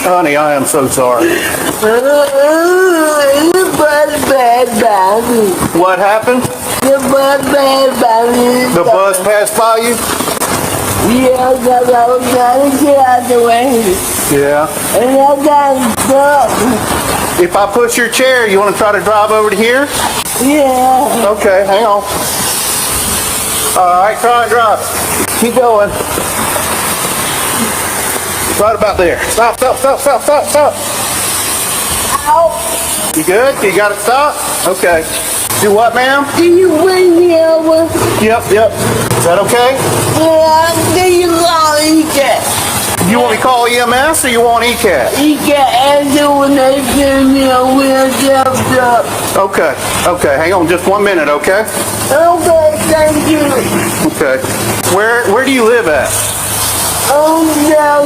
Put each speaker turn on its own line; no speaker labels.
Honey, I am so sorry.
The bus passed by me.
What happened?
The bus passed by me.
The bus passed by you?
Yeah, because I was trying to get out the way.
Yeah.
And I got stuck.
If I push your chair, you want to try to drive over to here?
Yeah.
Okay, hang on. All right, try and drive. Keep going. Right about there. Stop, stop, stop, stop, stop, stop.
Ow.
You good? You got it stopped? Okay. Do what, ma'am?
Can you bring me over?
Yep. Is that okay?
Yeah, can you call ECAT?
You want me to call EMS or you want ECAT?
ECAT answer when they give me a wheelchair truck.
Okay. Hang on just 1 minute, okay?
Okay, thank you.
Okay. Where do you live at?
Oh, yeah,